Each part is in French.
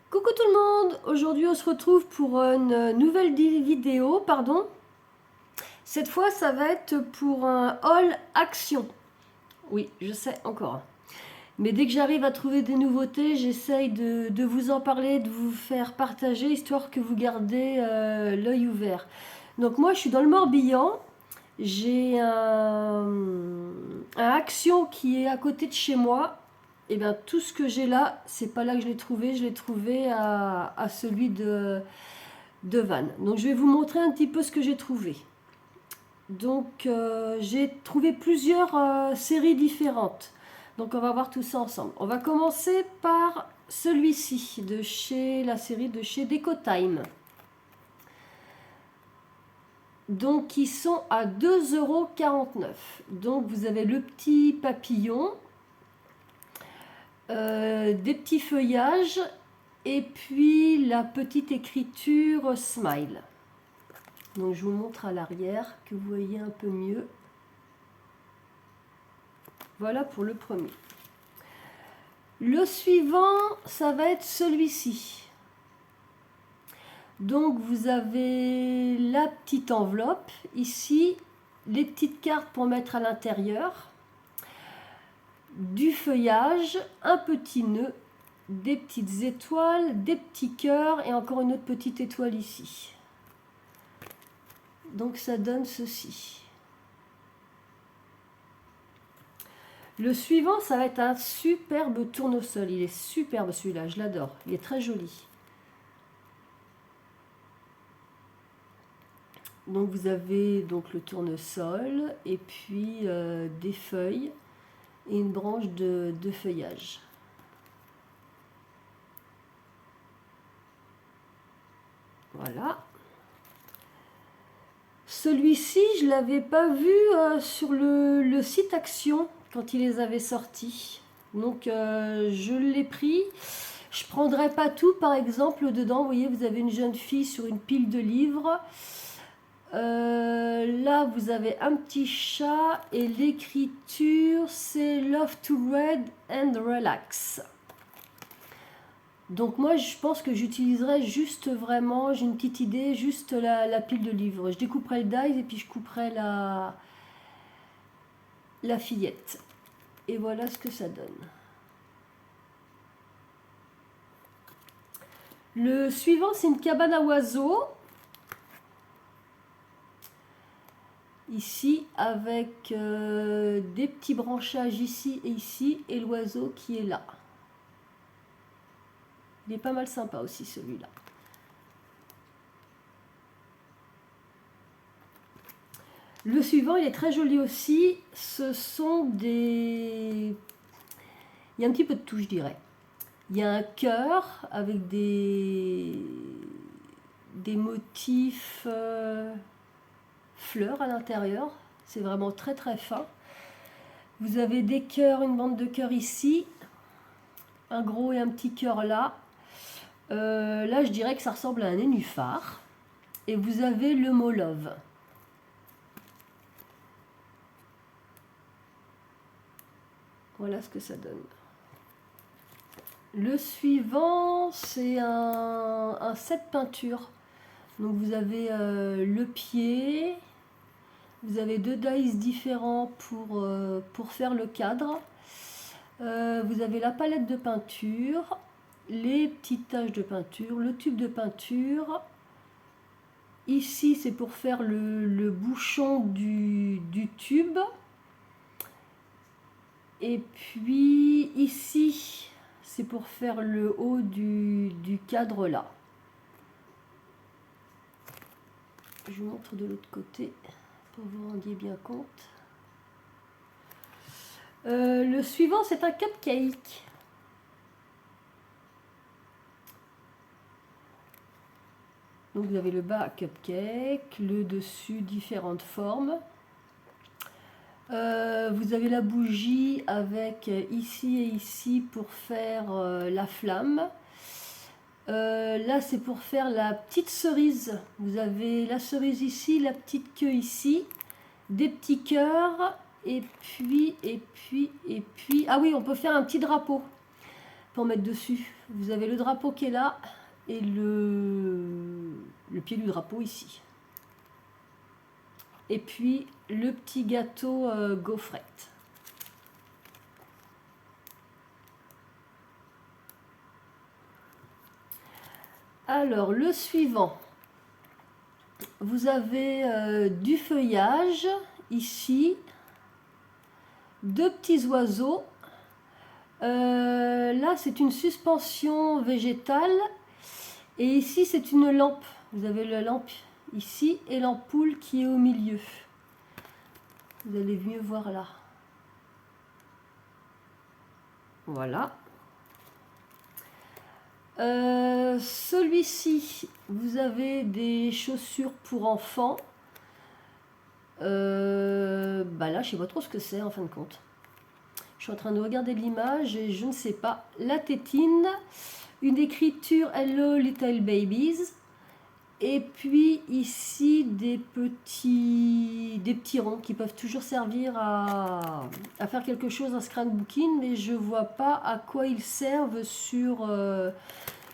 Coucou tout le monde, aujourd'hui on se retrouve pour une nouvelle vidéo, pardon. Cette fois ça va être pour un haul action. Oui, je sais encore. Mais dès que j'arrive à trouver des nouveautés, j'essaye de vous en parler, de vous faire partager, histoire que vous gardez l'œil ouvert. Donc moi je suis dans le Morbihan, j'ai un action qui est à côté de chez moi. Et bien tout ce que j'ai là, c'est pas là que je l'ai trouvé à celui de Vannes. Donc je vais vous montrer un petit peu ce que j'ai trouvé. Donc j'ai trouvé plusieurs séries différentes. Donc on va voir tout ça ensemble. On va commencer par celui-ci de chez la série de chez Decotime. Donc ils sont à 2,49 €. Donc vous avez le petit papillon, des petits feuillages et puis la petite écriture smile. Donc je vous montre à l'arrière que vous voyez un peu mieux. Voilà pour le premier. Le suivant, ça va être celui-ci. Donc vous avez la petite enveloppe ici, les petites cartes pour mettre à l'intérieur, du feuillage, un petit nœud, des petites étoiles, des petits cœurs et encore une autre petite étoile ici. Donc ça donne ceci. Le suivant, ça va être un superbe tournesol. Il est superbe celui-là, je l'adore. Il est très joli. Donc vous avez donc le tournesol et puis des feuilles et une branche de feuillage. Voilà. Celui-ci, je ne l'avais pas vu sur le site Action quand ils les avaient sortis. Donc je l'ai pris. Je ne prendrai pas tout, par exemple, dedans. Vous voyez, vous avez une jeune fille sur une pile de livres. Là, vous avez un petit chat et l'écriture, c'est Love to Read and Relax. Donc moi, je pense que j'utiliserai juste vraiment, j'ai une petite idée, juste la pile de livres. Je découperai le dies et puis je couperai la fillette. Et voilà ce que ça donne. Le suivant, c'est une cabane à oiseaux. Ici, avec des petits branchages ici et ici, et l'oiseau qui est là. Il est pas mal sympa aussi celui-là. Le suivant, il est très joli aussi. Ce sont des... Il y a un petit peu de tout, je dirais. Il y a un cœur avec des motifs fleurs à l'intérieur. C'est vraiment très très fin. Vous avez des cœurs, une bande de cœurs ici. Un gros et un petit cœur là. Là, je dirais que ça ressemble à un nénuphar. Et vous avez le mot love. Voilà ce que ça donne. Le suivant, c'est un set peinture. Donc vous avez le pied, vous avez deux dies différents pour faire le cadre. Vous avez la palette de peinture, les petites taches de peinture, le tube de peinture. Ici, c'est pour faire le bouchon du tube. Et puis ici, c'est pour faire le haut du cadre là. Je vous montre de l'autre côté pour que vous vous rendiez bien compte. Le suivant, c'est un cupcake. Donc vous avez le bas cupcake, le dessus différentes formes. Vous avez la bougie avec ici et ici pour faire la flamme. Là, c'est pour faire la petite cerise. Vous avez la cerise ici, la petite queue ici, des petits cœurs, et puis... Ah oui, on peut faire un petit drapeau. pour mettre dessus. Vous avez le drapeau qui est là et le pied du drapeau ici. Et puis le petit gâteau gaufrette. Alors le suivant, vous avez du feuillage ici, deux petits oiseaux. Là c'est une suspension végétale et ici c'est une lampe. Vous avez la lampe ici et l'ampoule qui est au milieu. Vous allez mieux voir là. Voilà. Celui-ci, vous avez des chaussures pour enfants. Bah là, je sais pas trop ce que c'est en fin de compte. Je suis en train de regarder l'image et je ne sais pas. La tétine, une écriture Hello Little Babies. Et puis ici des petits ronds qui peuvent toujours servir à faire quelque chose, un scrapbooking, mais je vois pas à quoi ils servent sur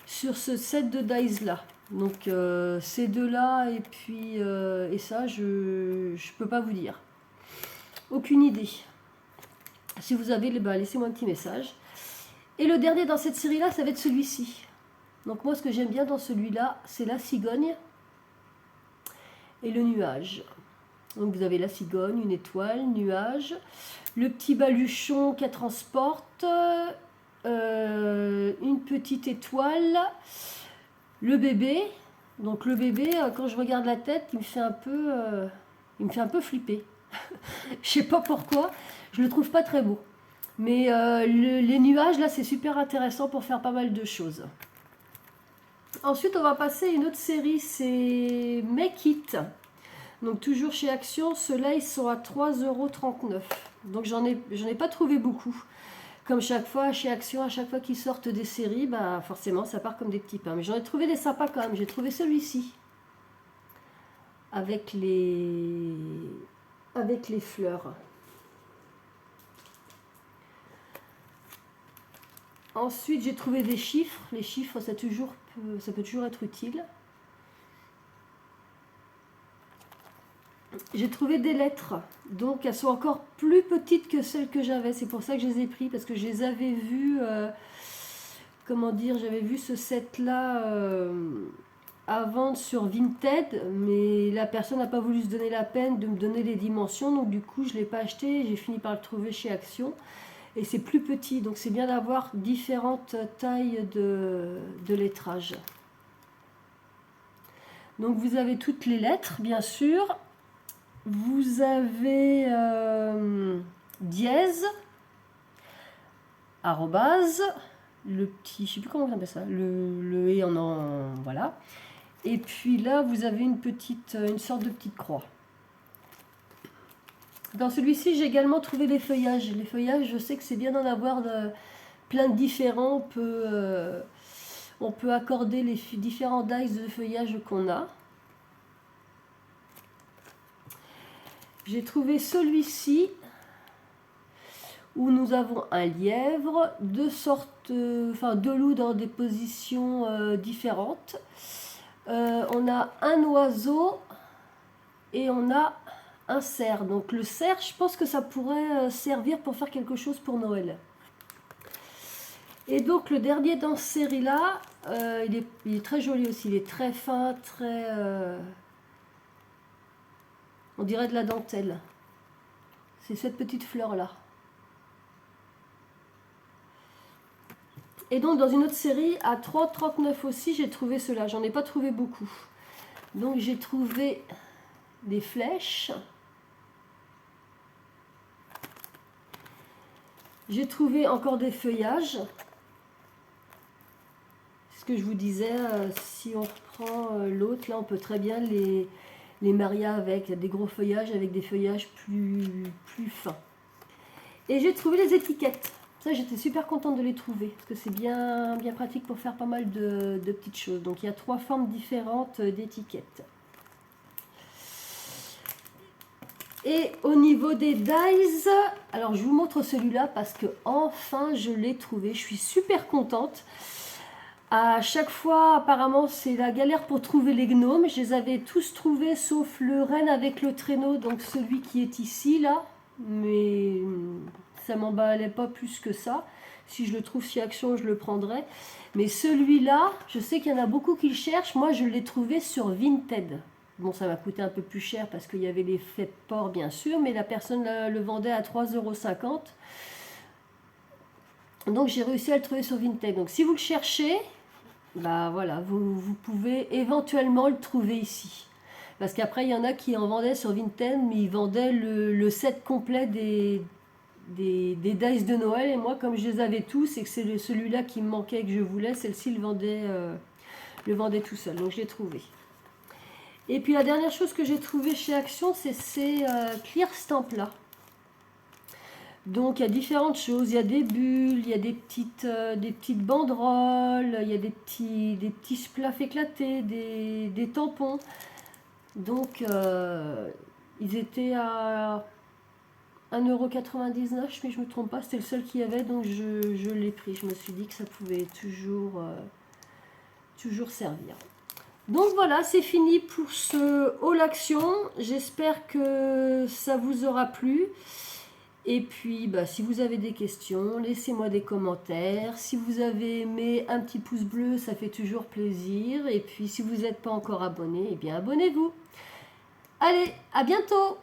ce set de dice là. Donc ces deux là et puis et ça je peux pas vous dire. Aucune idée. Si vous avez, bah, laissez-moi un petit message. Et le dernier dans cette série là, ça va être celui-ci. Donc moi ce que j'aime bien dans celui-là, c'est la cigogne et le nuage. Donc vous avez la cigogne, une étoile, nuage, le petit baluchon qu'elle transporte, une petite étoile, le bébé. Donc le bébé, quand je regarde la tête, il me fait un peu flipper. Je sais pas pourquoi, je le trouve pas très beau. Mais les nuages là, c'est super intéressant pour faire pas mal de choses. Ensuite, on va passer à une autre série, c'est Make It. Donc toujours chez Action, ceux-là ils sont à 3,39 €. Donc j'en ai pas trouvé beaucoup. Comme chaque fois chez Action, à chaque fois qu'ils sortent des séries, bah forcément ça part comme des petits pains. Mais j'en ai trouvé des sympas quand même. J'ai trouvé celui-ci avec les fleurs. Ensuite, j'ai trouvé des chiffres. Les chiffres, ça peut toujours être utile. J'ai trouvé des lettres. Donc, elles sont encore plus petites que celles que j'avais. C'est pour ça que je les ai pris, parce que je les avais vues... comment dire, j'avais vu ce set-là à vendre sur Vinted, mais la personne n'a pas voulu se donner la peine de me donner les dimensions. Donc, du coup, je ne l'ai pas acheté. J'ai fini par le trouver chez Action. Et c'est plus petit, donc c'est bien d'avoir différentes tailles de lettrage. Donc vous avez toutes les lettres, bien sûr. Vous avez dièse, arrobase, le petit, je sais plus comment on appelle ça, le et en voilà. Et puis là, vous avez une sorte de petite croix. Dans celui-ci, j'ai également trouvé les feuillages. Les feuillages, je sais que c'est bien d'en avoir plein de différents. On peut accorder les différents dice de feuillage qu'on a. J'ai trouvé celui-ci où nous avons un lièvre, deux loups dans des positions différentes. On a un oiseau et on a un cerf. Donc le cerf, je pense que ça pourrait servir pour faire quelque chose pour Noël. Et donc le dernier dans cette série-là, il est très joli aussi. Il est très fin, très... on dirait de la dentelle. C'est cette petite fleur-là. Et donc dans une autre série, à 3,39 € aussi, j'ai trouvé cela. J'en ai pas trouvé beaucoup. Donc j'ai trouvé des flèches. J'ai trouvé encore des feuillages. Ce que je vous disais, si on reprend l'autre, là on peut très bien les marier avec des gros feuillages, avec des feuillages plus fins. Et j'ai trouvé les étiquettes. Ça, j'étais super contente de les trouver, parce que c'est bien pratique pour faire pas mal de petites choses. Donc il y a 3 formes différentes d'étiquettes. Et au niveau des dies, alors je vous montre celui-là parce que enfin je l'ai trouvé. Je suis super contente. À chaque fois, apparemment, c'est la galère pour trouver les gnomes. Je les avais tous trouvés sauf le renne avec le traîneau, donc celui qui est ici, là. Mais ça m'emballait pas plus que ça. Si je le trouve chez Action, je le prendrai. Mais celui-là, je sais qu'il y en a beaucoup qui le cherchent. Moi, je l'ai trouvé sur Vinted. Bon, ça m'a coûté un peu plus cher parce qu'il y avait les frais de port, bien sûr, mais la personne le vendait à 3,50 €. Donc, j'ai réussi à le trouver sur Vinted. Donc, si vous le cherchez, bah voilà, vous pouvez éventuellement le trouver ici. Parce qu'après, il y en a qui en vendaient sur Vinted, mais ils vendaient le set complet des dice de Noël. Et moi, comme je les avais tous et que c'est celui-là qui me manquait et que je voulais, celle-ci le vendait tout seul. Donc, je l'ai trouvé. Et puis la dernière chose que j'ai trouvée chez Action, c'est ces clear stamps là. Donc il y a différentes choses, il y a des bulles, il y a des petites banderoles, il y a des petits splafs éclatés, des tampons. Donc ils étaient à 1,99 €, mais je ne me trompe pas, c'était le seul qu'il y avait, donc je l'ai pris. Je me suis dit que ça pouvait toujours servir. Donc voilà, c'est fini pour ce haul action. J'espère que ça vous aura plu. Et puis, si vous avez des questions, laissez-moi des commentaires. Si vous avez aimé, un petit pouce bleu, ça fait toujours plaisir. Et puis, si vous n'êtes pas encore abonné, eh bien abonnez-vous. Allez, à bientôt!